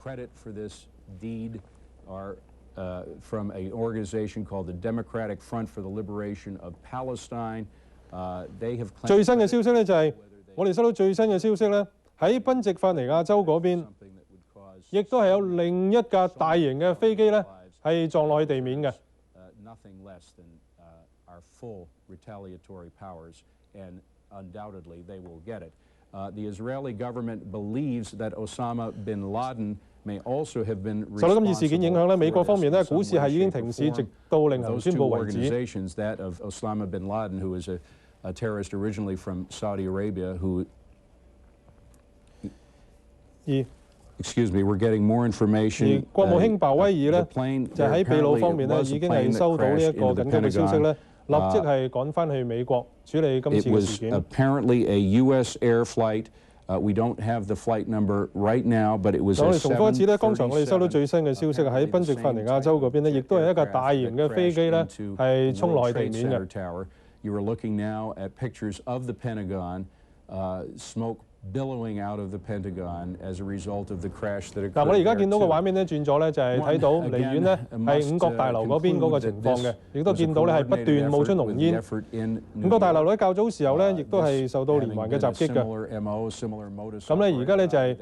Credit for this deed are from an organization called the Democratic Front for the Liberation of Palestine. They have 最新嘅消息咧就係我哋收到最新嘅消息咧，喺賓夕法尼亞州嗰邊，亦都係有另一架大型嘅飛機咧係撞落去地面嘅。Nothing less than our full retaliatory powers, and undoubtedly they will get it. The Israeli government believes that Osama bin Laden may also have been responsible. 受到今次事件影響咧，美國方面咧股市係已經停市，直到另行宣佈為止。Organizations that of Osama bin Laden, who is a terrorist originally from Saudi Arabia, who. Excuse me, we're getting more information. 國務卿鮑威爾咧就喺秘魯方面咧已經係收到呢一個緊急嘅消息咧，立即係趕翻去美國處理今次嘅事件。It was apparently a U.S. air flight. We don't have the flight number right now, but it was. 我哋重複一次咧，剛才我哋收到最新嘅消息喺賓夕法尼亞州嗰邊咧，亦都係一架大型嘅飛機咧係衝落去地面嘅。You are looking now at pictures of the Pentagon, smoke billowing out of the Pentagon as a result of the crash that occurred. 嗱，我哋而家見到嘅畫面咧轉咗咧，就係睇到離遠咧係五角大樓嗰邊嗰個情況嘅，亦都見到咧係不斷冒出濃煙。五角大樓喺較早時候咧，亦都係受到連環嘅襲擊嘅。咁咧而家咧就係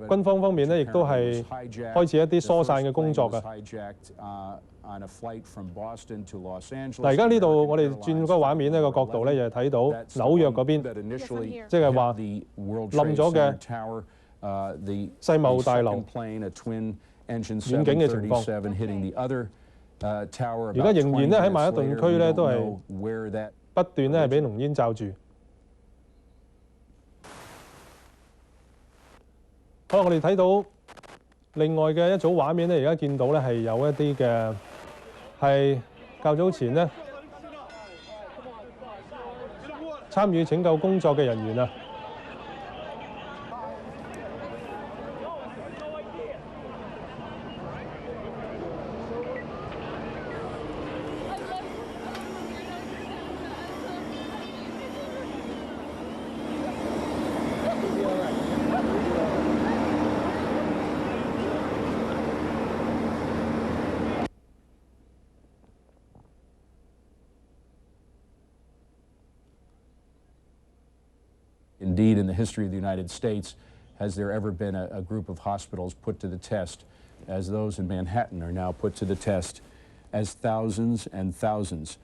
軍方面咧，亦都係開始一啲疏散嘅工作嘅。嗱，而家呢度我哋轉嗰個畫面呢個角度咧，就係睇到紐約嗰邊，即係話冧咗嘅世貿大樓遠景嘅情況。而家仍然咧喺曼哈頓區咧都係不斷咧係俾濃煙罩住。好，我哋睇到另外嘅一組畫面咧，而家見到咧係有一啲嘅。係較早前呢參與拯救工作嘅人員啊。Indeed, in the history of the United States, has there ever been a group of hospitals put to the test, as those in Manhattan are now put to the test, as thousands and thousands,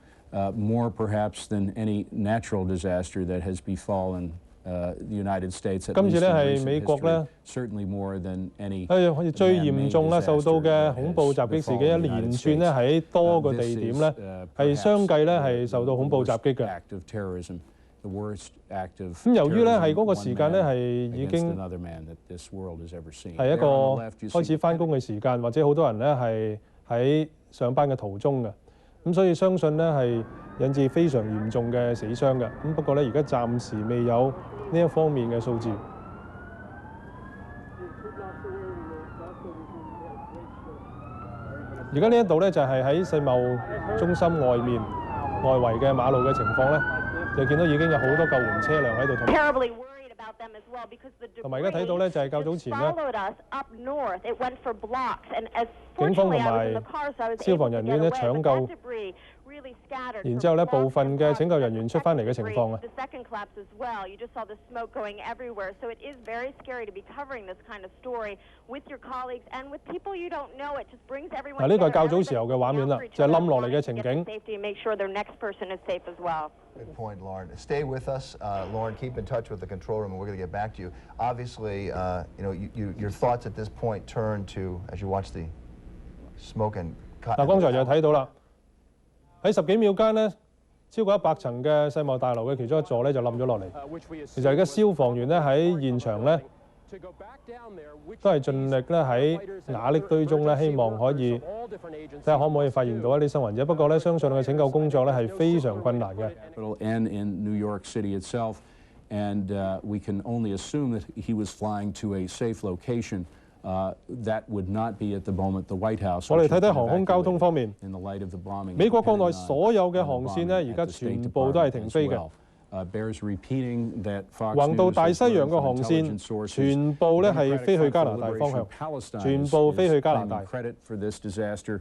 more perhaps than any natural disaster that has befallen the United States, at least in recent history, certainly more than any 最嚴重啦，受到嘅恐怖襲擊事件一連串咧喺多個地點咧係相繼咧係受到恐怖襲擊嘅。咁由於咧係嗰個時間咧係已經係一個開始翻工嘅時間，或者好多人咧係喺上班嘅途中嘅，咁所以相信咧係引致非常嚴重嘅死傷嘅。咁不過咧而家暫時未有呢一方面嘅數字。而家呢一度咧就係喺世貿中心外面外圍嘅馬路嘅情況咧。就見到已經有好多救援車輛喺度同埋而家睇到咧就係較早前咧，警方同埋消防人員咧搶救，然之後咧部分嘅拯救人員出翻嚟嘅情況啊。嗱，呢個係較早時候嘅畫面啦，就係冧落嚟嘅情景。Good point, Lauren. Stay with us, Lauren. Keep in touch with the control room, and we're going to get back to you. Obviously, your thoughts at this point turn to as you watch the smoke and. 嗱，剛才就睇到啦，喺10幾秒間呢，超過100層嘅世貿大樓嘅其中一座咧就冧咗落嚟。其實而家消防員咧喺現場咧都係盡力咧喺瓦礫堆中咧，希望可以睇下可唔可以發現到一啲生還者。不過咧，相信嘅拯救工作咧係非常困難嘅。And in New York City itself, and we can only assume that he was flying to a safe location. That would not be at the moment the White House. 我哋睇睇航空交通方面，美國國內所有嘅航線咧，而家全部都係停飛嘅。bears repeating that Fox 橫渡 News 大 has 西 learned 洋嘅 from 航線 intelligence sources 全部咧係 Democratic 飛去加 Front 拿 for 大方 Liberation 向， Palestine 全 is 部飛去加拿 claiming 大。 credit for this disaster,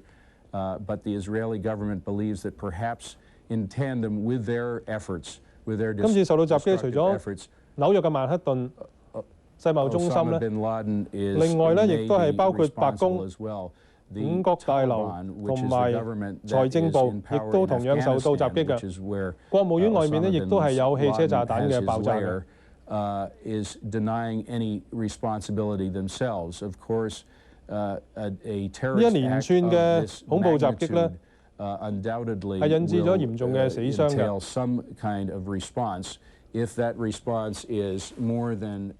but the Israeli government believes that perhaps in tandem with their efforts, with their 今次受到襲擊，除 destructive 咗 efforts, 紐約嘅曼克頓世貿中心 Osama 咧， bin Laden is 另外咧亦都係 maybe 包括白 responsible 宮、 as well. 五角大樓 Taliban, which 同 is the 埋 government 財 that 政 is 部 in 亦 power 都 in 同樣受到襲擊 Afghanistan, 嘅。 which is where 國務院外面咧 Osama 亦 bin 都係有汽車 Laden 炸彈 has 嘅 his 爆炸嘅。 lair, is denying any responsibility themselves. Of course, a 呢一 terrorist 連 act 串 of 嘅 this 恐怖襲擊咧， magnitude undoubtedly 係引致咗 will 嚴重嘅死傷嘅。 entail some kind of response. If that response is more than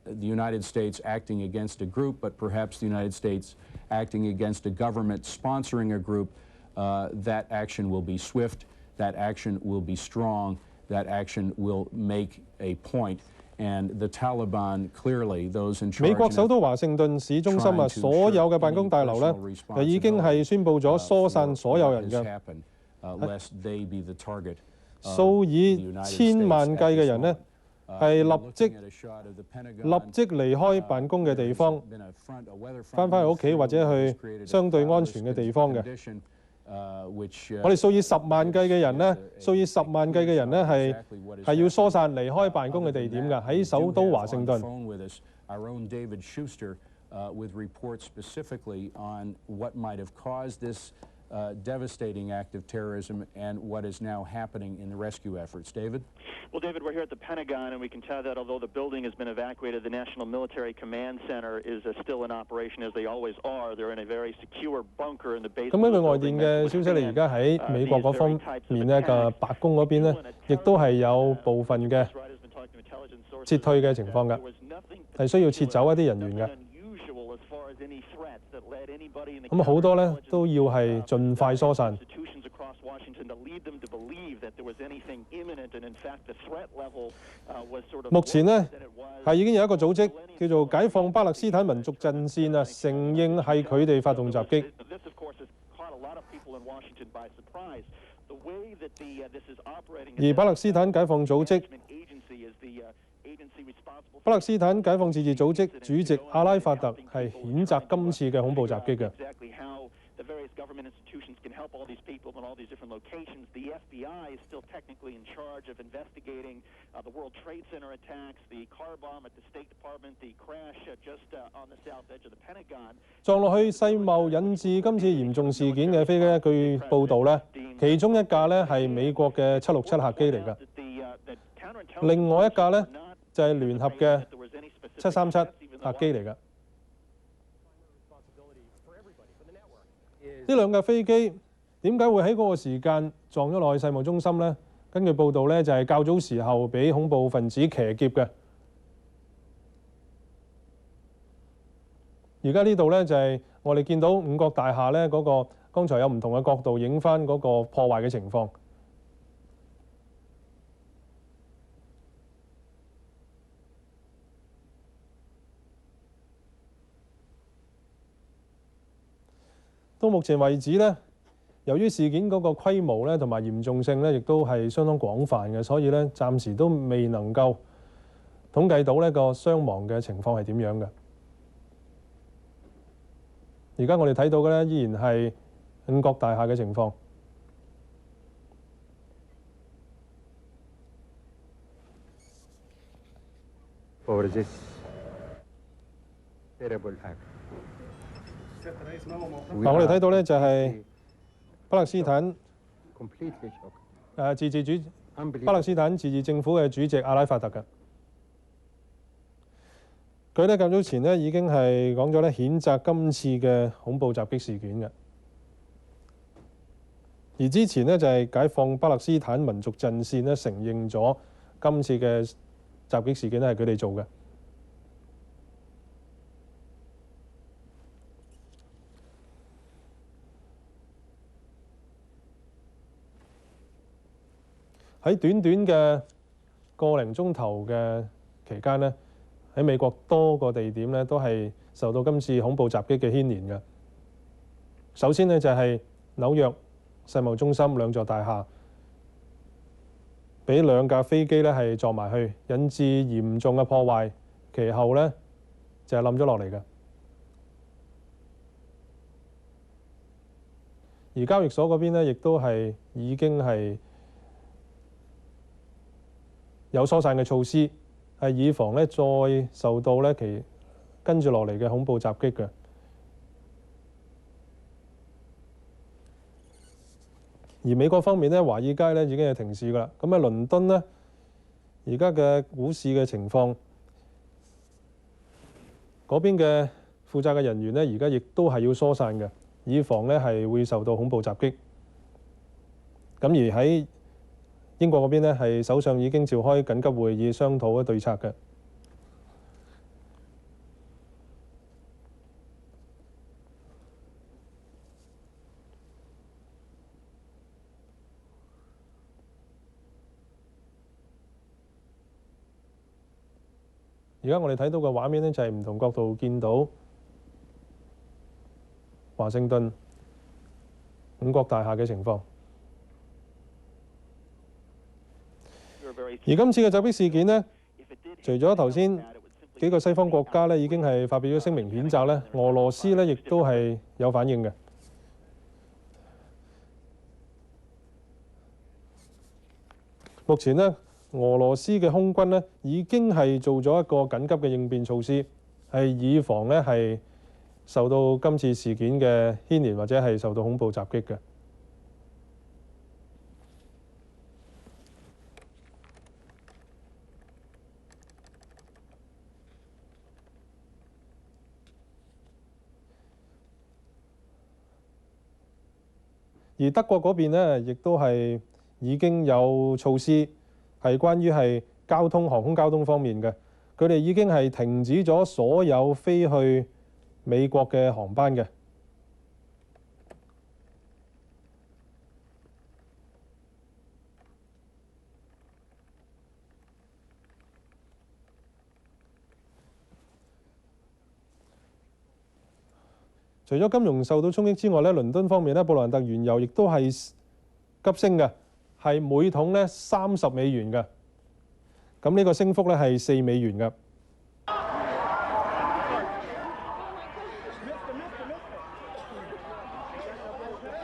the United States acting against a group, but perhaps the United States acting against a government sponsoring a group, that action will be swift, that action will be strong, that action will make a point. And the Taliban clearly, those in charge 美國首都華盛頓市中心啊，所有嘅辦公大樓咧，就已經係宣布咗疏散所有人嘅。數以千萬計嘅人呢，係立即離開辦公嘅地方，翻返去屋企或者去相對安全嘅地方嘅。我哋數以十萬計嘅人呢，係要疏散離開辦公嘅地點㗎，喺首都華盛頓。 with reports specifically on what might have caused this devastating act of terrorism and what is now happening in the rescue efforts. David? Well, David, we're here at the Pentagon, and we can tell that although the building has been evacuated, the National Military Command Center is still in operation, as they always are. They're in a very secure bunker in the base. 咁根據外電嘅消息咧，而家喺美國嗰方面咧嘅白宮嗰邊咧，亦都係有部分嘅撤退嘅情況㗎，係需要撤走一啲人員㗎。 咁好多咧都要係盡快疏散。目前呢，係已經有一個組織叫做解放巴勒斯坦民族陣線啊，承認係佢哋發動襲擊。而巴勒斯坦解放組織、巴勒斯坦解放自治組織主席阿拉法特係譴責今次嘅恐怖襲擊嘅。 The various government institutions can help all these people in all these different locations. The FBI is still technically in charge of investigating the World Trade Center attacks, the car bomb at the State Department, the crash just on the south edge of the Pentagon. 撞落去世貿引致今次嚴重事件嘅飛機咧，據報道咧，其中一架咧係美國嘅767客機嚟㗎，另外一架咧就係聯合嘅737客機嚟㗎。 呢兩架飛機點解會喺嗰個時間撞咗落去世貿中心呢？根據報道呢，就係較早時候俾恐怖分子騎劫嘅。而家呢度呢，就係我哋見到五角大廈呢嗰個，剛才有唔同嘅角度影翻嗰個破壞嘅情況。到目前為止呢，由於事件嗰個規模呢同埋嚴重性呢，亦都係相當廣泛嘅，所以呢，暫時都未能夠統計到呢個傷亡嘅情況係點樣嘅。而家我哋睇到嘅呢，依然係五角大廈嘅情況。Over this terrible act. 嗱，我哋睇到咧就係巴勒斯坦巴勒斯坦自治政府嘅主席阿拉法特嘅，佢咧較早前咧已經係講咗咧譴責今次嘅恐怖襲擊事件嘅，而之前呢，就係解放巴勒斯坦民族陣線咧承認咗今次嘅襲擊事件咧係佢哋做嘅。 喺短短嘅個零鐘頭嘅期間呢，喺美國多個地點呢都係受到今次恐怖襲擊嘅牽連嘅。首先呢，就係紐約世貿中心兩座大廈，俾2架飛機咧係撞埋去，引致嚴重嘅破壞，其後咧就係冧咗落嚟嘅。而交易所嗰邊咧，亦都係已經係有疏散嘅措施，係以防咧再受到咧其跟住落嚟嘅恐怖襲擊嘅。而美國方面咧，華爾街咧已經係停市㗎啦。咁喺倫敦咧，而家嘅股市嘅情況，嗰邊嘅負責嘅人員咧，而家亦都係要疏散嘅，以防咧係會受到恐怖襲擊。咁而喺英國嗰邊咧，係首相已經召開緊急會議商討對策嘅。而家我哋睇到嘅畫面咧，就係唔同角度見到華盛頓5角大廈嘅情況。而今次嘅襲擊事件呢，除咗頭先幾個西方國家咧已經係發表咗聲明譴責咧，俄羅斯咧亦都係有反應嘅。目前呢，俄羅斯嘅空軍呢已經係做咗一個緊急嘅應變措施，係以防呢係受到今次事件嘅牽連或者係受到恐怖襲擊嘅。而德國嗰邊呢，亦都係已經有措施，係關於係航空交通方面嘅。佢哋已經係停止咗所有飛去美國嘅航班嘅。除咗金融受到衝擊之外咧，倫敦方面咧，布蘭特原油亦都係急升嘅，係每桶咧30美元嘅。咁呢個升幅咧係4美元嘅。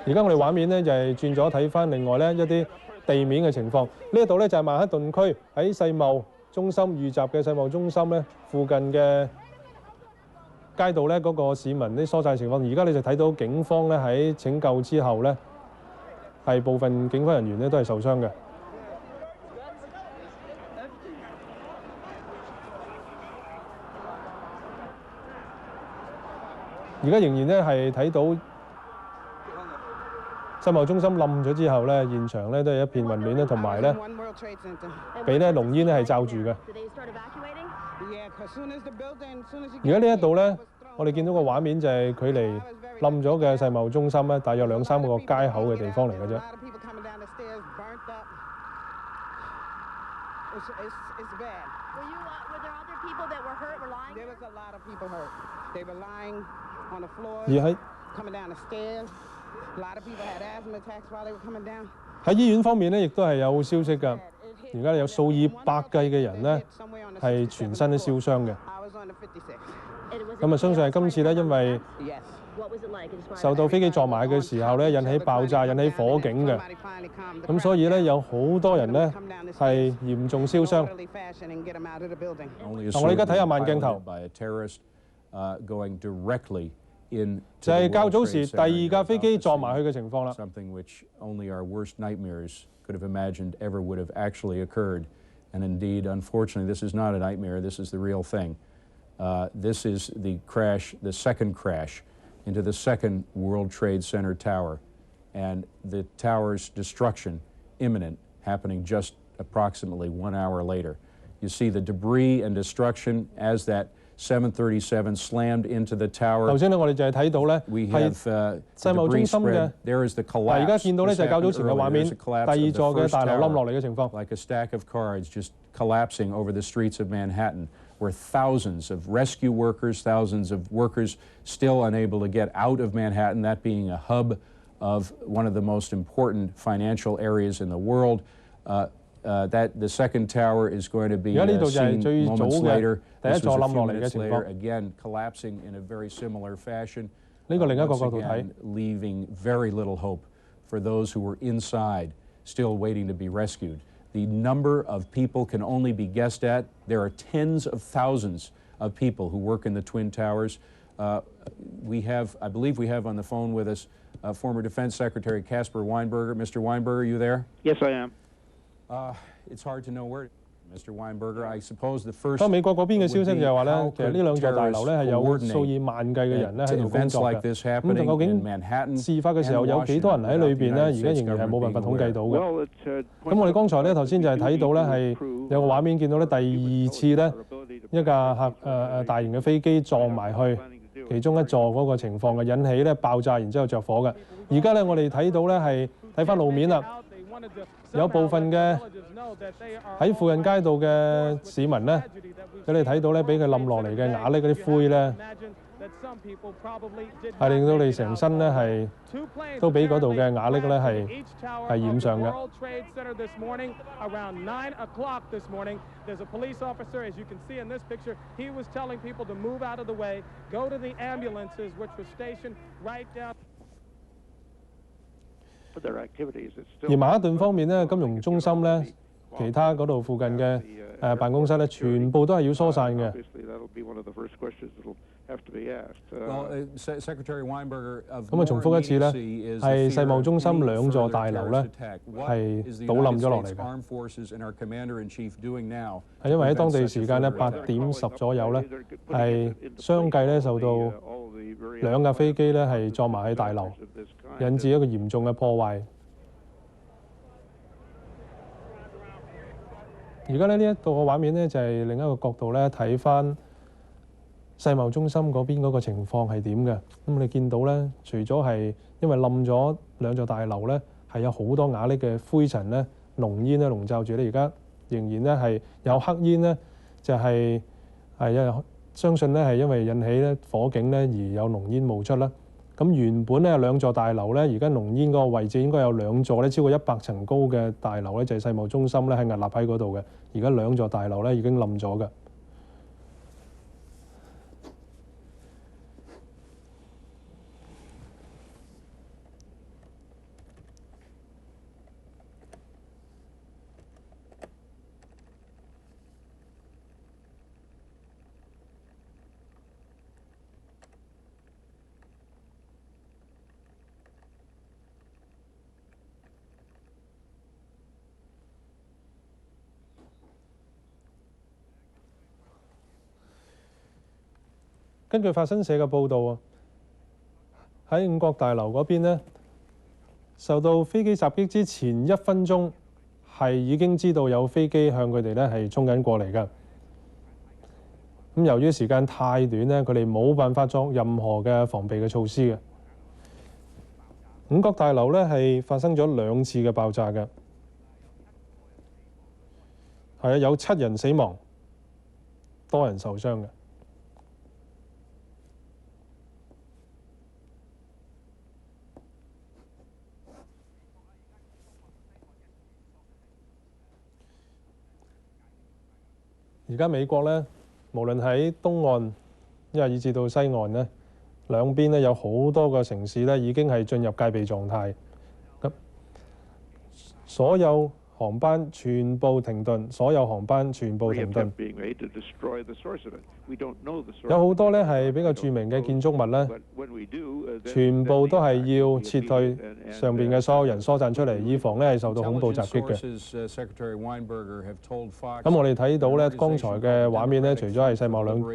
而家我哋畫面咧就係轉咗睇翻另外咧一啲地面嘅情況。呢一度咧就係曼克頓區喺世貿中心遇襲嘅世貿中心咧附近嘅街道咧嗰個市民啲疏散情況，而家你就睇到警方咧喺拯救之後咧，係部分警方人員咧都係受傷嘅。而家仍然咧係睇到世貿中心冧咗之後咧，現場咧都係一片混亂咧，同埋咧俾咧濃煙咧係罩住嘅。而家呢一度咧，我哋見到個畫面就係距離冧咗嘅世貿中心咧，大約2-3個街口嘅地方嚟嘅啫。而喺醫院方面咧，亦都係有消息㗎。而家有數以百計嘅人咧係全身都燒傷嘅。咁啊，相信係今次咧，因為受到飛機撞埋嘅時候咧，引起爆炸、引起火警嘅。咁所以咧，有好多人咧係嚴重燒傷。我哋而家睇下慢鏡頭。就係較早時第2架飛機撞埋去嘅情況啦。Could have imagined ever would have actually occurred. And indeed, unfortunately, this is not a nightmare. This is the real thing. This is the crash, the second crash into the second World Trade Center tower. And the tower's destruction imminent, happening just approximately 1 hour later. You see the debris and destruction as that 737 slammed into the tower. 頭先咧，我哋就係睇到咧係世貿中心嘅。而家見到咧就係較早前嘅畫面，第2座嘅大樓冧落嚟嘅情況。Like a stack of cards just collapsing over the streets of Manhattan, where thousands of rescue workers, thousands of workers still unable to get out of Manhattan, that being a hub of one of the most important financial areas in the world. that the second tower is going to be 而家呢度就係 seen 最早 moments 嘅 later. 第一 This 座 was a 冧 few 落嚟嘅 minutes 情 later, 況。 again collapsing in a very similar fashion. 呢個另一個 Once 角度睇 again, leaving very little hope for those who were inside, still waiting to be rescued. The number of people can only be guessed at. There are tens of thousands of people who work in the Twin Towers. I believe we have on the phone with us former Defense Secretary Caspar Weinberger. Mr. Weinberger, are you there? Yes, I am. It's hard to know where. Mr. Weinberger, I suppose the first. 不過美國嗰邊嘅消息就係話咧，其實呢兩座大樓咧係有數以萬計嘅人咧喺度工作嘅。咁究竟事發嘅時候有幾多人喺裏邊咧？而家仍然係冇辦法統計到嘅。咁我哋剛才咧頭先就係睇到咧係有個畫面見到咧第二次咧一架大型嘅飛機撞埋去其中一座嗰個情況嘅，引起咧爆炸，然之後着火嘅。而家咧我哋睇到咧係睇翻路面啦。有部分嘅喺附近街道嘅市民咧，佢哋睇到咧俾佢冧落嚟嘅瓦礫嗰啲灰咧，係令到你成身咧係都俾嗰度嘅瓦礫咧係染上嘅。而曼哈頓方面咧，金融中心咧，其他嗰度附近嘅辦公室咧，全部都係要疏散嘅。咁啊，重複一次咧，係世貿中心兩座大樓咧係倒冧咗落嚟嘅。係因為喺當地時間咧8:10左右咧，係相繼咧受到兩架飛機咧係撞埋喺大樓，引致一個嚴重嘅破壞。而家咧呢一度嘅畫面咧就係另一個角度咧睇翻世貿中心嗰邊嗰個情況係點嘅。咁你見到咧，除咗係因為冧咗兩座大樓咧，係有好多瓦礫嘅灰塵咧、濃煙咧籠罩住咧，而家仍然咧係有黑煙咧，就係相信咧係因為引起咧火警咧而有濃煙冒出啦。咁原本咧有兩座大樓咧，而家濃煙嗰個位置應該有兩座咧超過100層高嘅大樓咧，就係世貿中心咧係屹立喺嗰度嘅。而家兩座大樓咧已經冧咗嘅。根據法新社嘅報導啊，喺五角大樓嗰邊呢，受到飛機襲擊之前1分鐘係已經知道有飛機向佢哋咧係衝緊過嚟㗎。咁由於時間太短咧，佢哋冇辦法作任何嘅防備嘅措施嘅。五角大樓咧係發生咗2次嘅爆炸嘅，係啊，有7人死亡，多人受傷嘅。而家美國咧，無論喺東岸，以至到西岸咧，兩邊咧有好多個城市咧已經係進入戒備狀態。咁所有航班全部停頓，有好多咧係比較著名嘅建築物咧，全部都係要撤退，上邊嘅所有人疏散出嚟，以防咧係受到恐怖襲擊嘅。咁我哋睇到咧，剛才嘅畫面咧，除咗係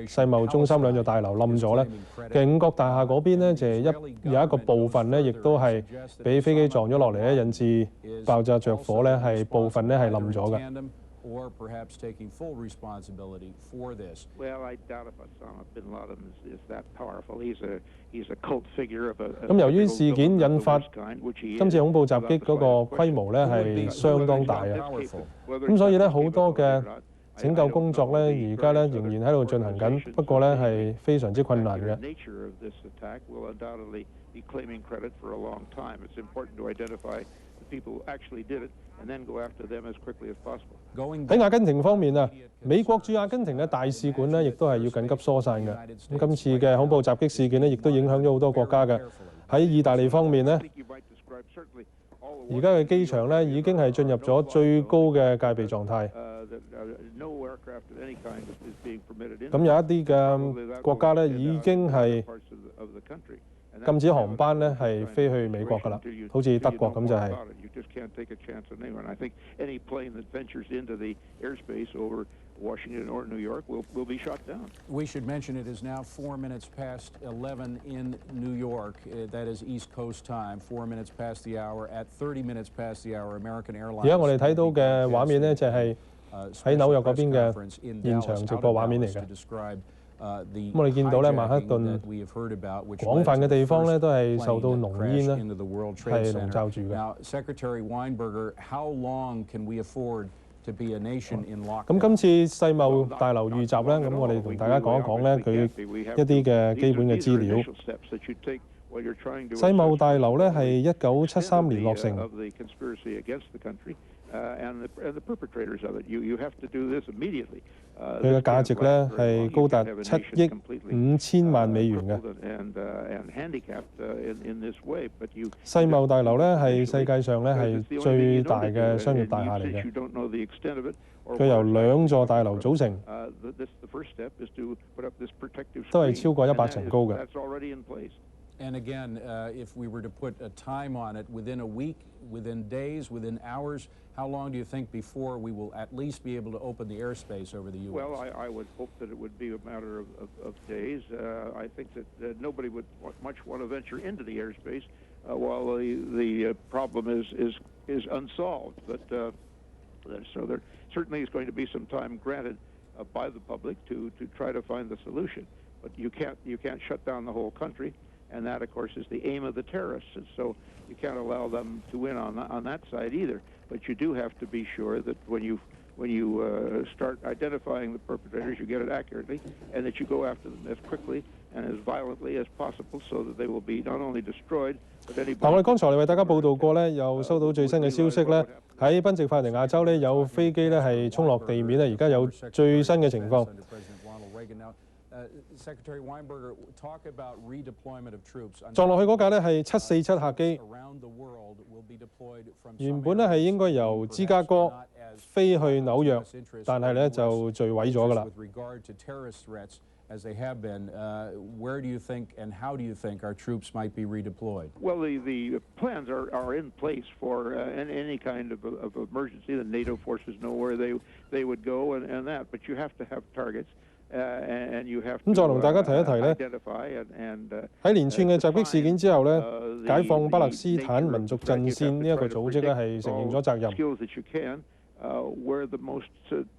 世貿中心兩座大樓冧咗咧，其實五角大廈嗰邊咧就係有一個部分咧，亦都係俾飛機撞咗落嚟咧，引致爆炸着火咧，係部分咧係冧咗嘅。Or perhaps taking full responsibility for this. Well, I doubt if Osama bin Laden is that powerful. He's a cult figure of a. 咁由於事件引發今次恐怖襲擊嗰個規模咧係相當大嘅，咁所以咧好多嘅拯救工作咧而家咧仍然喺度進行緊，不過咧係非常之困難嘅。Be claiming credit for a long time. It's important to identify the people actually did it, and then go after them as quickly as possible. 喺阿根廷方面啊，美國駐阿根廷嘅大使館呢，亦都係要緊急疏散嘅。咁今次嘅恐怖襲擊事件呢，亦都影響咗好多國家嘅。喺意大利方面呢，而家嘅機場呢已經係進入咗最高嘅戒備狀態。咁有一啲嘅國家呢已經係禁止航班呢係飛去美國㗎啦，好似德國咁就係。Washington or New York will be shot down. We should mention it is now 4 minutes past 11 in New York. That is East Coast time. 4 minutes past the hour. At 30 minutes past the hour, American Airlines. 而家我哋睇到嘅畫面呢，就係喺紐約嗰邊嘅現場直播畫面嚟嘅。咁我哋見到咧，曼克頓廣泛嘅地方咧，都係受到濃煙咧係籠罩住嘅。Now, Secretary Weinberger, how long can we afford to be a nation in lockdown? 咁今次世貿大樓遇襲咧，咁我哋同大家講一講咧佢一啲嘅基本嘅資料。世貿大樓咧係1973年落成。佢嘅價值咧係高達7億5千萬美元嘅。世貿大樓咧係世界上咧係最大嘅商業大廈嚟嘅。佢由2座大樓組成，都係超過100層高嘅。And again, if we were to put a time on it, within a week, within days, within hours, how long do you think before we will at least be able to open the airspace over the U.S.? Well, I would hope that it would be a matter of days. I think that nobody would much want to venture into the airspace while the problem is unsolved. But so there certainly is going to be some time granted by the public to try to find the solution. But you can't shut down the whole country. And that, of course, is the aim of the terrorists. And so you can't allow them to win on that side either. But you do have to be sure that when you start identifying the perpetrators, you get it accurately, and that you go after them as quickly and as violently as possible, so that they will be not only destroyed, but anybody. 嗱，我哋剛才為大家報道過咧，又收到最新嘅消息咧，喺賓夕法尼亞州咧有飛機咧係衝落地面咧，而家有最新嘅情況。Secretary Weinberger, talk about redeployment of troops. 撞落去嗰架咧係747客機，原本咧係應該由芝加哥飛去紐約，但係咧就墜毀咗㗎啦。As they have been, where do you think and how do you think our troops might be redeployed? Well, the plans are in place for any kind of emergency. The NATO forces know where they would go and that, but you have to have targets. 咁再同大家提一提咧，喺連串嘅襲擊事件之後咧，解放巴勒斯坦民族陣線呢一個組織咧係承認咗責任。Where the most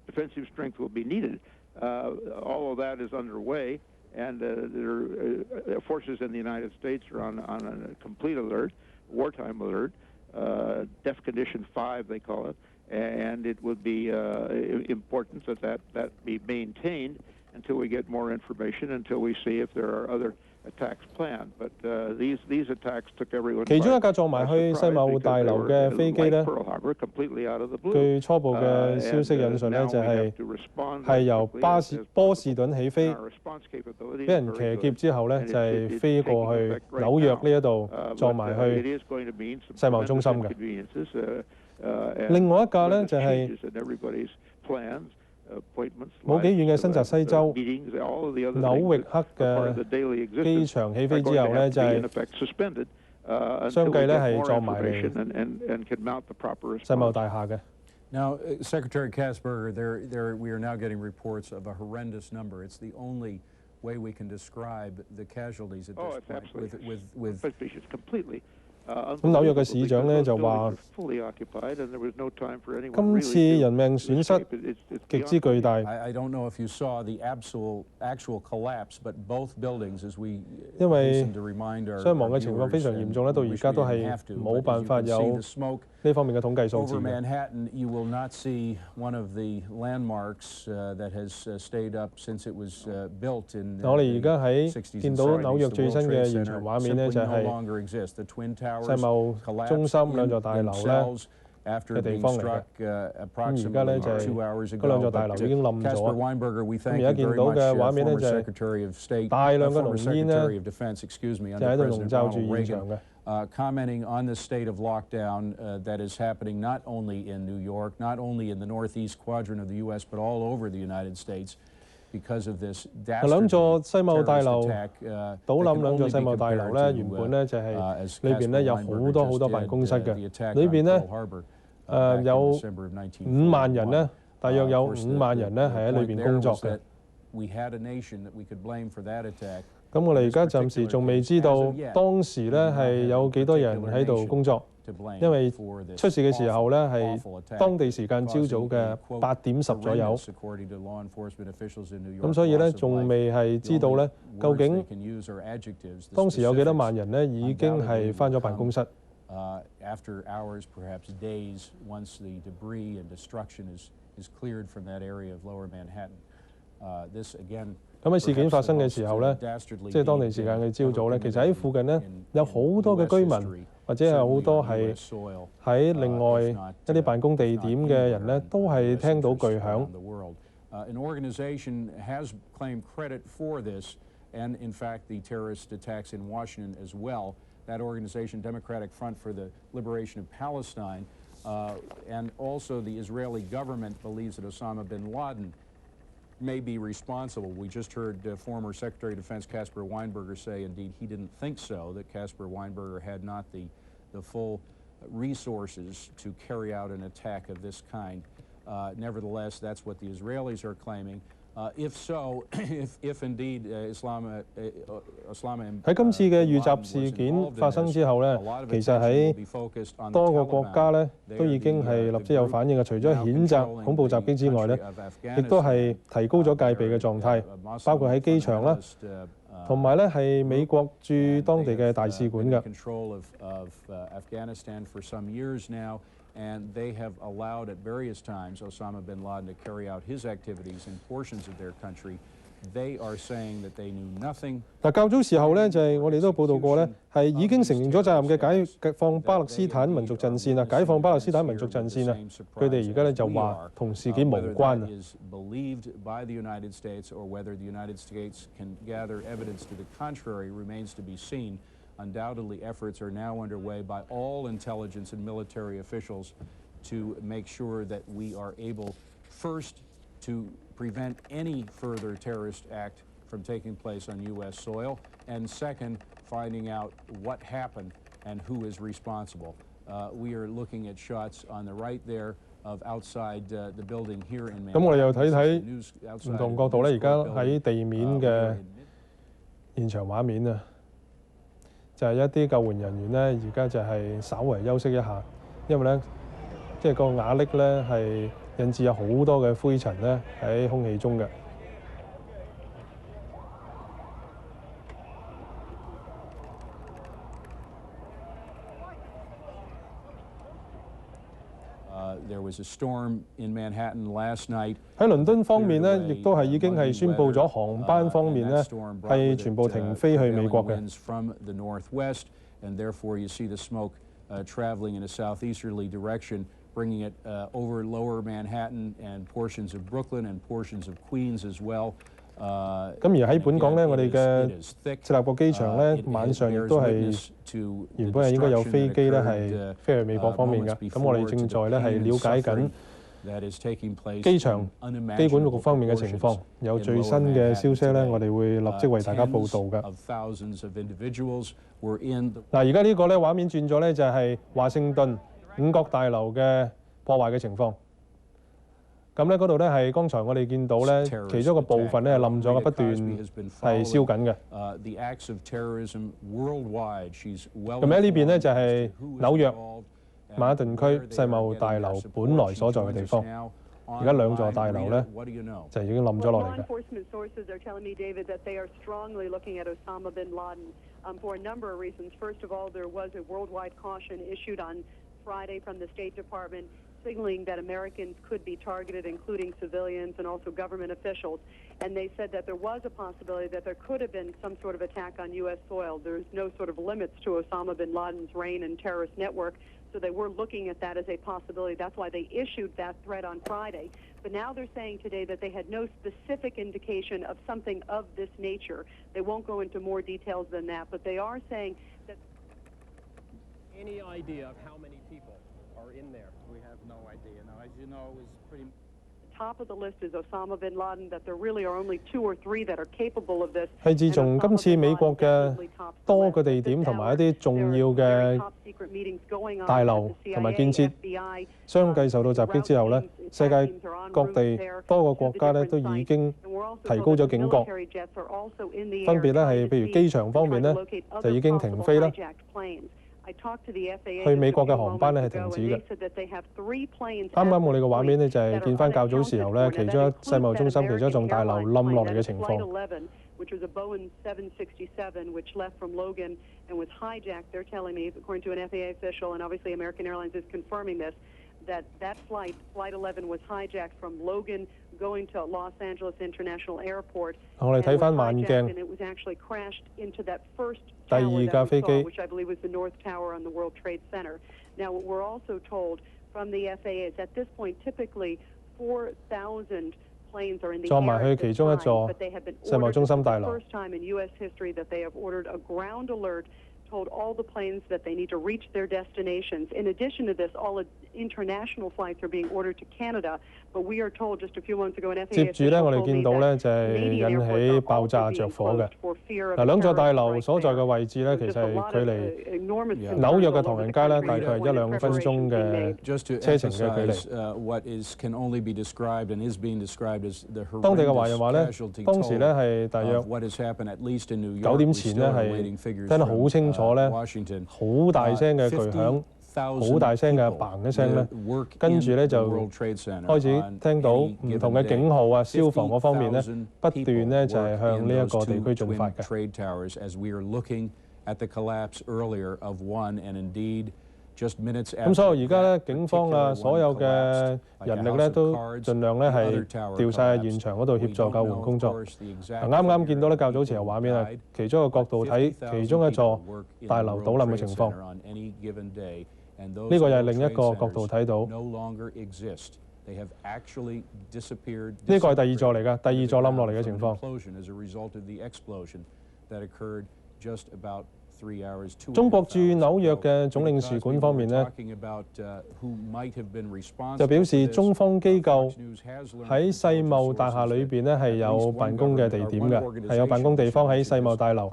defensive strength will be needed. All of that is underway, and their forces in the United States are on a complete alert, wartime alert, Def Condition 5 they call it, and it would be important that be maintained until we get more information, until we see if there are other attacks planned. But these attacks took everyone by surprise. 其中一架撞埋去世貿大樓嘅飛機咧，據初步嘅消息引述咧，就係由波士頓起飛，俾人騎劫之後咧，就係飛過去紐約呢一度撞埋去世貿中心嘅。另外一架咧就係冇幾遠嘅新澤西州紐域克嘅機場起飛之後咧，就係相繼咧係撞埋嚟世貿大廈嘅。Now, Secretary Kasberger, we are now getting reports of a horrendous number. It's the only way we can describe the casualties at this point. It's completely. 咁紐約嘅市長咧就話，今次人命損失極之巨大。I don't know if you saw the actual collapse, but both buildings, as we 因為 listen to remind our 傷亡嘅情況非常嚴重咧，到而家都係冇辦法有呢方面嘅統計數字 Over 嘅。Manhattan, you will not see one of the landmarks that has stayed up since it was built in 我哋而家 the 喺 60s 見 and 到 70s. 紐約 The 最 World 新 Trade 嘅現 Center 場畫面 simply 咧，就 no 係 longer exists. The Twin 世 Towers 貿 collapsed 中心兩座 in 大樓咧 themselves after 嘅地 being 方嚟嘅。 struck 咁而家 approximately 咧就係 2 hours 嗰兩 ago. 座大樓 But 已經冧 Caspar 咗。 Weinberger, we 咁 thank 而 you 家見 very 到 much, 嘅畫面咧 former 就係 Secretary of State, 大量嘅 former 濃煙 Secretary 咧 of Defense, excuse me, 就 under 喺度籠 President 罩住 Ronald 現場 Reagan, 嘅。 commenting on the state of lockdown that is happening not only in New York, not only in the northeast quadrant of the U.S., but all over the United States because of this 兩 dastardly 座世貿大 terrorist 樓 attack 倒 that 冧 can 兩座 only 世 be 貿大樓 compared 咧， to 原本咧就係 as 裏邊咧 Caspar 有 Weinberger 好多好 just 多 did, 辦公室嘅， the attack 裏 on 邊咧 Pearl Harbor back in 有 December of 5萬人咧， 1941. 大約有 Of course, 5萬人咧 the 係喺裏 point 邊 there 工作 was 嘅。 that we had a nation that we could blame for that attack. 咁我哋而家暫時仲未知道當時咧係有幾多人喺度工作，因為出事嘅時候咧係當地時間朝早嘅8點10左右。咁所以咧仲未係知道咧究竟當時有幾多萬人咧已經係返咗辦公室。 After hours, perhaps days, once the debris and destruction is cleared from that area of Lower Manhattan. This again. 咁喺事件發生嘅時候咧，即係當地時間嘅朝早咧，其實喺附近咧有好多嘅居民，或者係好多係喺另外一啲辦公地點嘅人咧，都係聽到巨響。An organization has claimed credit for this, and in fact, the terrorist attacks in Washington as well. That organization, Democratic Front for the Liberation of Palestine, and also the Israeli government believes that Osama bin Laden may be responsible. We just heard former Secretary of Defense Caspar Weinberger say, indeed, he didn't think so, that Caspar Weinberger had not the full resources to carry out an attack of this kind. Nevertheless, that's what the Israelis are claiming. If so, if indeed Osama 喺今次嘅遇襲事件發生之後咧，其實喺多個國家咧都已經係立即有反應嘅。除咗譴責恐怖襲擊之外咧，亦都係提高咗戒備嘅狀態，包括喺機場啦，同埋咧係美國駐當地嘅大使館嘅。 And they have allowed at various times Osama bin Laden to carry out his activities in portions of their country. They are saying that they knew nothing. 嗱，較早時候咧，就係我哋都報道過咧，係已經承認咗責任嘅解放巴勒斯坦民族陣線啊，解放巴勒斯坦民族陣線啊，佢哋而家咧就話同事件無關啊。Is believed by the United States or whether the United States can gather evidence to the contrary remains to be seen. Undoubtedly, efforts are now underway by all intelligence and military officials to make sure that we are able, first, to prevent any further terrorist act from taking place on U.S. soil, and second, finding out what happened and who is responsible. We are looking at shots on the right there of outside the building here in Manhattan. 咁我哋又睇睇唔同角度咧，而家喺地面嘅現場畫面啊。 就係一啲救援人員咧，而家就係稍為休息一下，因為咧，即係個瓦礫咧係引致有好多嘅灰塵咧喺空氣中嘅。There was a storm in Manhattan last night. 喺倫敦方面咧，亦都係已經係宣布咗航班方面咧係全部停飛去美國嘅。 From the northwest, and therefore you see the smoke traveling in a southeasterly direction, bringing it over Lower Manhattan and portions of Brooklyn and portions of Queens as well. 咁而喺本港咧，我哋嘅赤鱲角機場咧，晚上亦都係原本係應該有飛機咧係飛去美國方面嘅。咁我哋正在咧係了解緊機場機管局方面嘅情況，有最新嘅消息咧，我哋會立即為大家報導嘅。嗱，而家呢個咧畫面轉咗咧，就係華盛頓五角大樓嘅破壞嘅情況。 咁咧嗰度咧係剛才我哋見到咧，其中一個部分咧係冧咗嘅，不斷係燒緊嘅。咁喺呢邊咧就係紐約曼哈頓區世貿大樓本來所在嘅地方。而家兩座大樓咧就已經冧咗落嚟嘅。For a number of reasons. First of all, there was a worldwide caution issued on Friday from the State Department signaling that Americans could be targeted, including civilians and also government officials. And they said that there was a possibility that there could have been some sort of attack on U.S. soil. There's no sort of limits to Osama bin Laden's reign and terrorist network, so they were looking at that as a possibility. That's why they issued that threat on Friday. But now they're saying today that they had no specific indication of something of this nature. They won't go into more details than that, but they are saying that... Any idea of how many people are in there? We have no idea. Now, as you know, it was pretty... Top of the list is Osama bin Laden, that there really are only 2 or 3 that are capable of this. 係自從今次美國嘅多個地點同埋一啲重要嘅大樓同埋建設相繼受到襲擊之後咧，世界各地多個國家咧都已經提高咗警覺，分別咧係譬如機場方面咧就已經停飛啦。去美國嘅航班咧係停止嘅。啱啱我哋嘅畫面咧就係見翻較早時候咧，其中一世貿中心其中一棟大樓冧落嚟嘅情況。Which was a Boeing 767, which left from Logan and was hijacked. They're telling me, according to an FAA official, and obviously American Airlines is confirming this, that flight, Flight 11, was hijacked from Logan going to Los Angeles International Airport. 我哋睇翻慢鏡， and it was actually crashed into that first 第 tower 二 that 架 we 飛機 saw, which I believe was the North Tower on the World Trade Center. Now, what we're also told from the FAA is at this point, typically 4,000 planes are in the air at this time, but they have been ordered for the first time in U.S. history that they have ordered a ground alert, told all the planes that they need to reach their destinations. In addition to this, all international flights are being ordered to Canada, but we are told just a few months ago an FAA 接住咧，我哋見到咧就係引起爆炸着火嘅。嗱，兩座大樓所在嘅位置咧，其實係距離紐約嘅唐人街咧，大概係1-2分鐘嘅車程嘅距離。當地嘅華人話咧，當時咧係大約9點前咧係聽得好清楚咧，好大聲嘅巨響。好大聲嘅嘭一聲咧，跟住咧就開始聽到唔同嘅警號啊、消防嗰方面咧，不斷咧就係向呢一個地區進發嘅。咁所以而家咧，警方啊，所有嘅人力咧都盡量咧係調晒喺現場嗰度協助救援工作。啱啱見到咧較早前嘅畫面啊，其中一個角度睇其中一座大樓倒冧嘅情況。呢個又係另一個角度睇到，呢個係第二座嚟㗎，第二座冧落嚟嘅情況。中國駐紐約嘅總領事館方面呢，就表示中方機構喺世貿大廈裏邊呢係有辦公嘅地點嘅，係有辦公地方喺世貿大樓。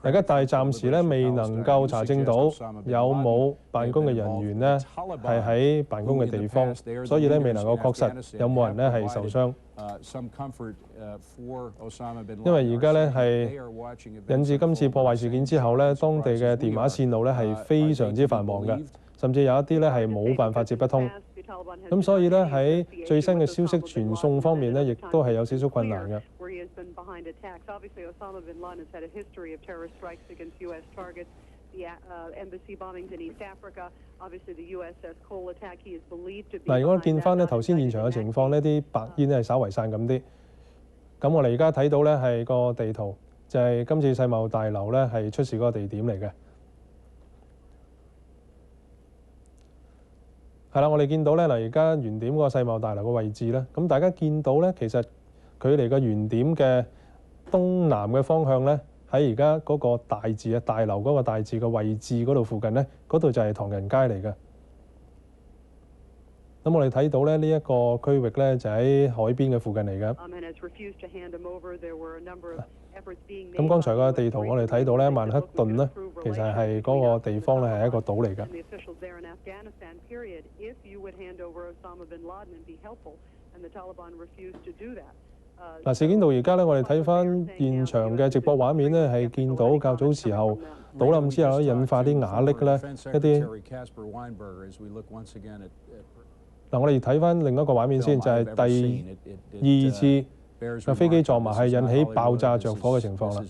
但係暫時呢未能夠查證到有冇辦公嘅人員呢係喺辦公嘅地方，所以呢未能夠確實有冇人呢係受傷。因為而家咧係引致今次破壞事件之後咧，當地嘅電話線路咧係非常之繁忙嘅，甚至有一啲咧係冇辦法接不通。咁所以咧喺最新嘅消息傳送方面咧，亦都係有少少困難嘅。嗱，如果見翻咧頭先現場嘅情況呢，啲白煙咧係稍為散咁啲。咁我哋而家睇到咧係個地圖，就係今次世貿大樓咧係出事嗰個地點嚟嘅。係啦，我哋見到咧嗱，而家原點嗰個世貿大樓嘅位置咧，咁大家見到咧，其實距離個原點嘅東南嘅方向咧，喺而家嗰個大字啊大樓嗰個大字嘅位置嗰度附近咧，嗰度就係唐人街嚟嘅。咁我哋睇到咧呢一個區域咧就喺海邊嘅附近嚟嘅。咁剛才個地圖我哋睇到咧曼克頓咧，其實係嗰個地方咧係一個島嚟嘅。嗱，事件到而家咧，我哋睇翻現場嘅直播畫面咧，係見到較早時候倒冧之後咧，引發啲瓦礫咧一啲。嗱，我哋睇翻另一個畫面先，就係第二次嘅飛機撞埋係引起爆炸着火嘅情況啦。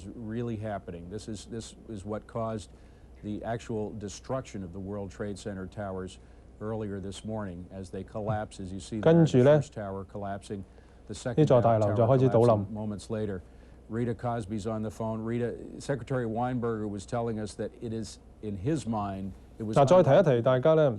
the actual destruction of the World Trade Center towers earlier this morning as they collapse, as you see there, the first tower collapsing, the second tower collapsing moments later. Rita Cosby's on the phone. Rita, Secretary Weinberger was telling us that it is, in his mind, it was 嗱，再提一提大家咧，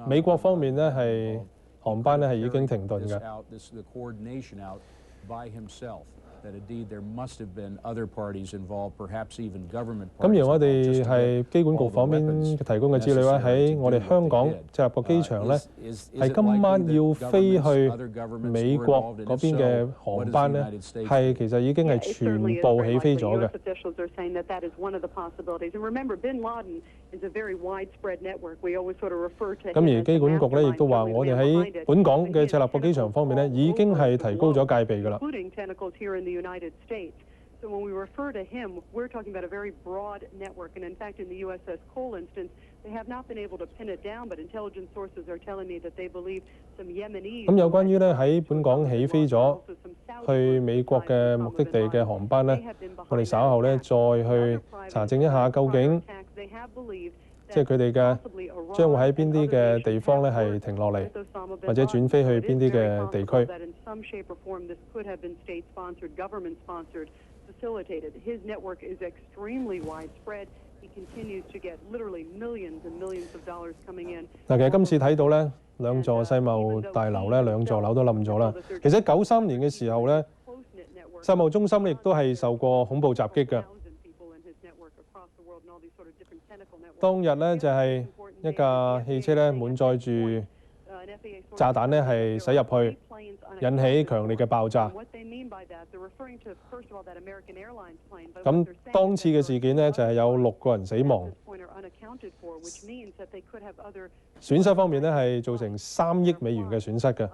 美國方面咧係航班咧係已經停頓嘅。The coordination out by himself. That indeed there must have been other parties involved, perhaps even government parties. 咁而我哋係機管局方面提供嘅資料咧，喺我哋香港赤鱲角機場咧，係今晚要飛去美國嗰邊嘅航班咧，係其實已經係全部起飛咗嘅。咁而機管局咧亦都話，我哋喺本港嘅赤鱲角機場方面咧，已經係提高咗戒備㗎啦。United States. So when we refer to him, we're talking about a very broad network. And in fact, in the USS Cole instance, they have not been able to pin it down, but intelligence sources are telling me that they believe some Yemenis. 咁有關於咧喺本港起飛咗去美國嘅目的地嘅航班咧，我哋稍後咧再去查證一下究竟即係佢哋嘅將會喺邊啲嘅地方咧係停落嚟，或者轉飛去邊啲嘅地區。嗱，其實今次睇到咧兩座世貿大樓咧，兩座樓都冧咗啦。其實93年嘅時候咧，世貿中心亦都係受過恐怖襲擊嘅。當日咧就係一架汽車咧滿載住炸彈咧係駛入去，引起強烈嘅爆炸。咁當次嘅事件咧就係有6個人死亡，損失方面咧係造成3億美元嘅損失嘅。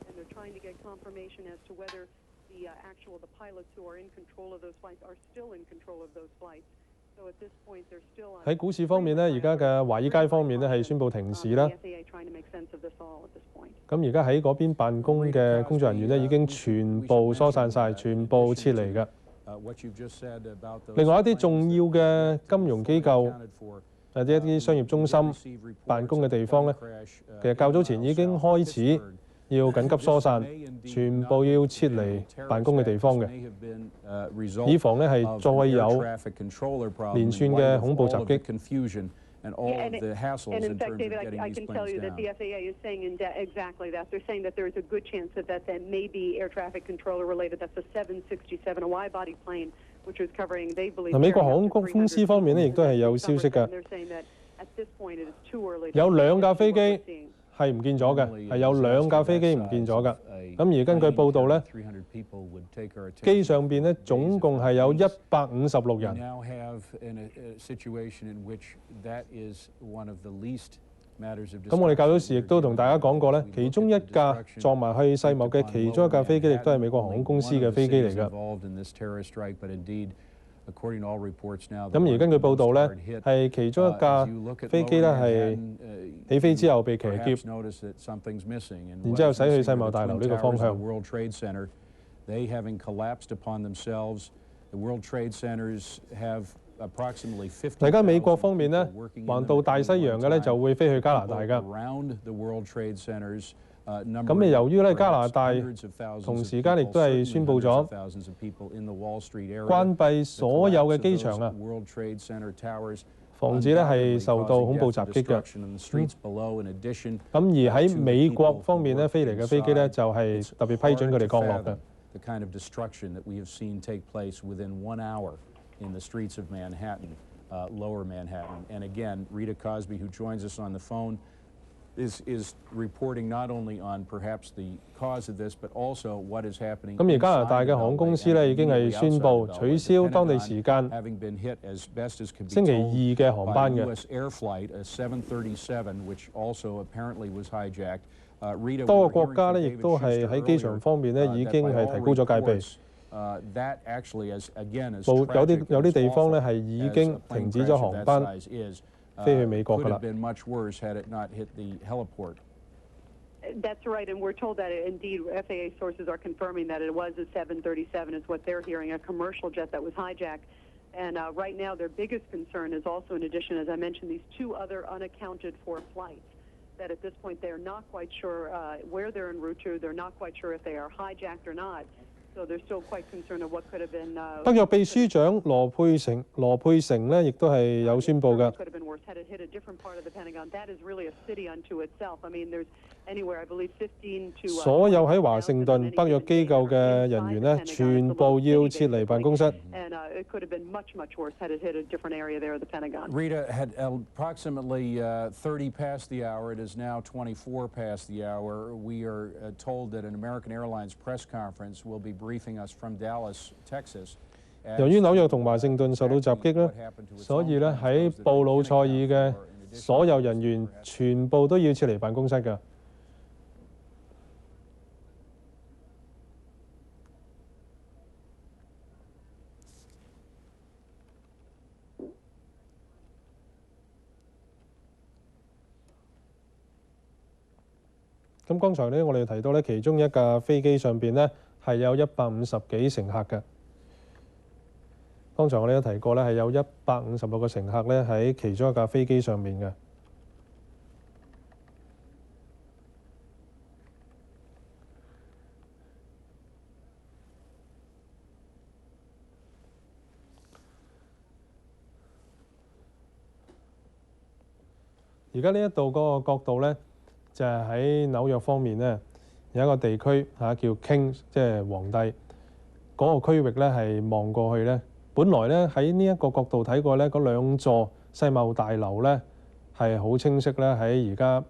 And they're trying to get confirmation as to whether the pilots who are in control of those flights are still in control of those flights. So at this point, they're still on. 喺股市方面咧，而家嘅華爾街方面咧係宣布停市啦。咁而家喺嗰邊辦公嘅工作人員咧已經全部疏散晒，全部撤離嘅。另外一啲重要嘅金融機構或者一啲商業中心辦公嘅地方咧，其實較早前已經開始要緊急疏散，全部要撤離辦公嘅地方嘅，以防咧係再有連串嘅恐怖襲擊。And in fact, David, I can tell you that the FAA is saying exactly that. They're saying that there is a good chance that may be air traffic controller related. That's a 767, a wide-body plane, which is covering, they believe. 美國航空公司方面咧，亦都係有消息嘅。有2架飛機係唔見咗嘅，係有2架飛機唔見咗嘅。咁而根據報道咧，機上邊咧總共係有156人。咁我哋較早時亦都同大家講過咧，其中一架撞埋去世貿嘅其中一架飛機，亦都係美國航空公司嘅飛機嚟㗎。咁而根據報道咧，係其中一架飛機咧係起飛之後被騎劫，然之後駛去世貿大樓呢個方向。而家美國方面咧，橫渡大西洋嘅咧就會飛去加拿大㗎。咁由於咧加拿大同時間亦都係宣布咗關閉所有嘅機場啊，防止咧係受到恐怖襲擊嘅。咁而喺美國方面咧飛嚟嘅飛機咧就係特別批准佢哋降落嘅。In the streets of Manhattan, lower Manhattan. And again, Rita Cosby, who joins us on the phone, is reporting not only on perhaps the cause of this, but also what is happening. 咁而加拿大嘅航空公司咧已經係宣布取消當地時間星期2嘅航班嘅。Air flight, a 737, which also apparently was hijacked. 多個國家咧亦都係喺機場方面咧已經係提高咗戒備。有啲地方咧係已經停止咗航班飛去美國㗎啦。That's right, and we're told that indeed FAA sources are confirming that it was a 737 is what they're hearing, a commercial jet that was hijacked. And right now their biggest concern is also, in addition, as I mentioned, these two other unaccounted for flights that at this point they're not quite sure where they're en route to. They're not quite sure if they are hijacked or not. So they're still quite concerned of what could have been. 北約秘書長羅佩成咧，亦都係有宣布嘅。Could have been worse had it hit a different part of the Pentagon. That is really a city unto itself. I mean, there's anywhere, I believe, 15 to. 所有喺華盛頓北約機構嘅人員咧，全部要撤離辦公室。And it could have been much worse had it hit a different area there of the Pentagon. Rita, had approximately 30 past the hour. It is now 24 past the hour. We are told that an American Airlines press conference will be briefing us from Dallas, Texas. 由於紐約同華盛頓受到襲擊咧，所以咧喺布魯塞爾嘅所有人員全部都要撤離辦公室㗎。咁剛才咧，我哋提到咧，其中一架飛機上邊咧係有150幾乘客嘅。剛才我哋都提過咧，係有156個乘客咧喺其中一架飛機上面嘅。而家呢一度嗰個角度咧，就係喺紐約方面咧有一個地區叫 King， 即係皇帝嗰個區域咧係望過去咧。本來咧喺呢一個角度睇過咧，嗰兩座世貿大樓咧係好清晰咧喺而家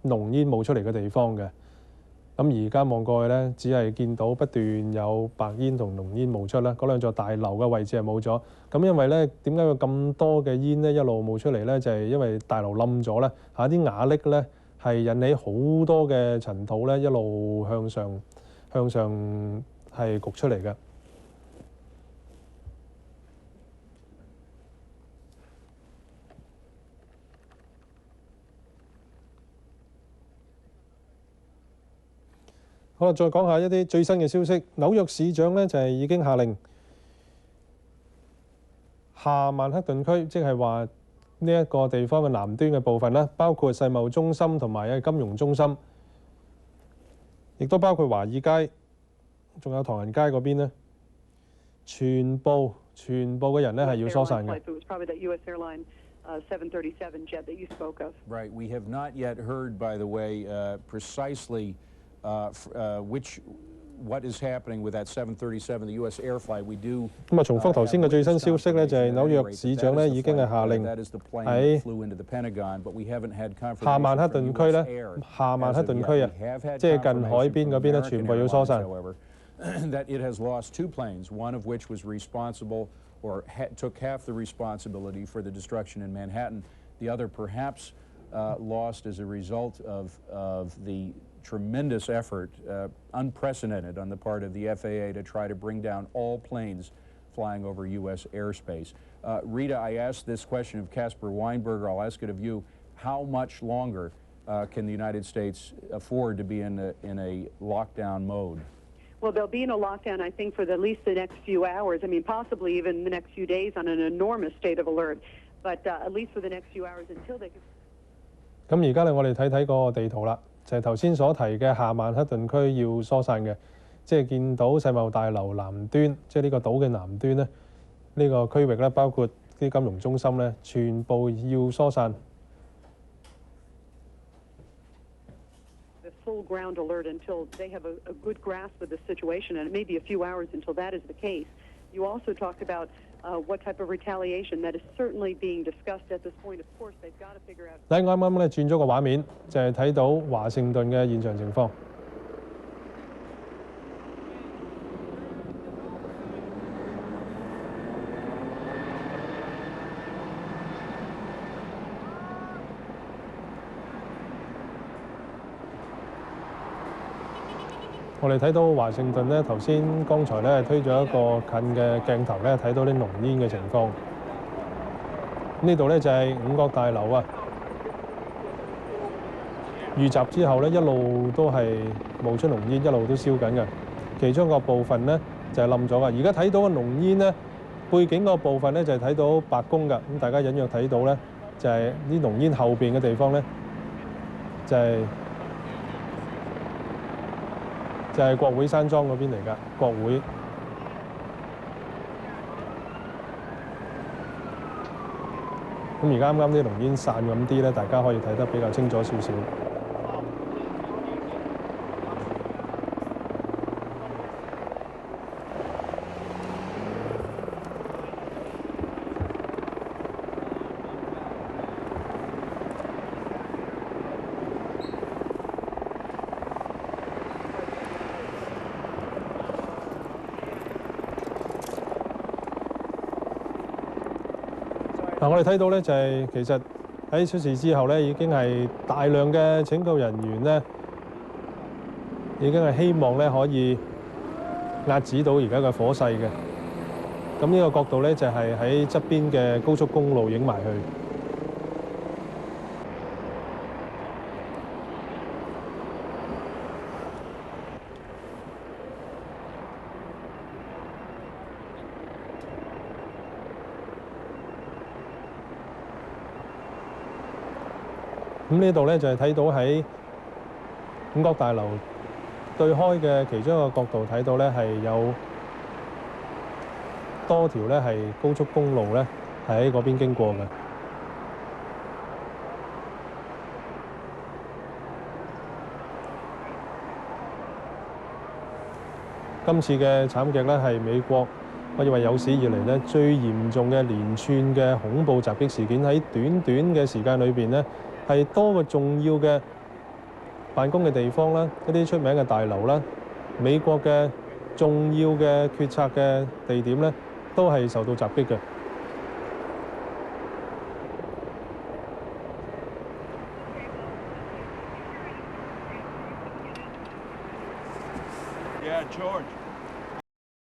濃煙冒出嚟嘅地方嘅。咁而家望過去咧，只係見到不斷有白煙同濃煙冒出啦。嗰兩座大樓嘅位置係冇咗。咁因為咧點解有咁多嘅煙咧一路冒出嚟咧？就係因為大樓冧咗咧，啲瓦礫咧係引起好多嘅塵土咧一路向上係焗出嚟嘅。好啦，再講下一啲最新嘅消息。紐約市長咧就係已經下令下曼克頓區，即係話呢一個地方嘅南端嘅部分啦，包括世貿中心同埋金融中心，亦都包括華爾街，仲有唐人街嗰邊咧，全部嘅人咧係要疏散嘅。737 jet that you spoke of. Right. We have not yet heard, by the way, precisely what is happening with that 737, the U.S. air flight. We do. 咁啊，重複頭先嘅最新消息咧，就係紐約市長咧已經係下令喺下曼克頓區咧，下曼克頓區啊，即係近海邊嗰邊咧，全部要疏散。That it has lost two planes, one of which was responsible or took half the responsibility for the destruction in Manhattan. The other perhaps lost as a result of the tremendous effort, unprecedented on the part of the FAA to try to bring down all planes flying over U.S. airspace. Rita, I asked this question of Casper Weinberger. I'll ask it of you. How much longer can the United States afford to be in a lockdown mode? Well, they'll be in a lockdown, I think, for at least the next few hours. I mean, possibly even the next few days on an enormous state of alert. But at least for the next few hours until they can. 咁而家咧，我哋睇睇個地圖啦，就係頭先所提嘅下曼克頓區要疏散嘅，即係見到世貿大樓南端，即係呢個島嘅南端咧，呢個區域咧，包括啲金融中心咧，全部要疏散。Full ground alert until they have a good grasp of the situation, and it may be a few hours until that is the case. You also talked about what type of retaliation that is certainly being discussed at this point. Of course, they've got to figure out. 你啱啱咧轉咗個畫面，就係睇到華盛頓嘅現場情況。我哋睇到華盛頓咧，剛才咧推咗一個近嘅鏡頭咧，睇到啲濃煙嘅情況。呢度咧就係五角大樓啊。遇襲之後咧，一路都係冒出濃煙，一路都燒緊嘅。其中一個部分咧就係冧咗嘅。而家睇到嘅濃煙咧，背景個部分咧就係睇到白宮㗎。咁大家隱約睇到咧，就係啲濃煙後邊嘅地方咧，就係國會山莊嗰邊嚟㗎，國會。咁而家啱啱啲濃煙散咁啲咧，大家可以睇得比較清楚少少。嗱，我哋睇到咧就係其實喺出事之後咧，已經係大量嘅拯救人員咧，已經係希望咧可以壓止到而家嘅火勢嘅。咁呢個角度咧就係喺側邊嘅高速公路影埋去。咁呢度咧就係睇到喺五角大樓對開嘅其中一個角度睇到咧係有多條咧係高速公路咧係喺嗰邊經過嘅。今次嘅慘劇咧係美國可以話有史以嚟咧最嚴重嘅連串嘅恐怖襲擊事件，喺短短嘅時間裏邊咧。係多個重要嘅辦公嘅地方啦，一啲出名嘅大樓啦，美國嘅重要嘅決策嘅地點咧，都係受到襲擊嘅。Yeah, George.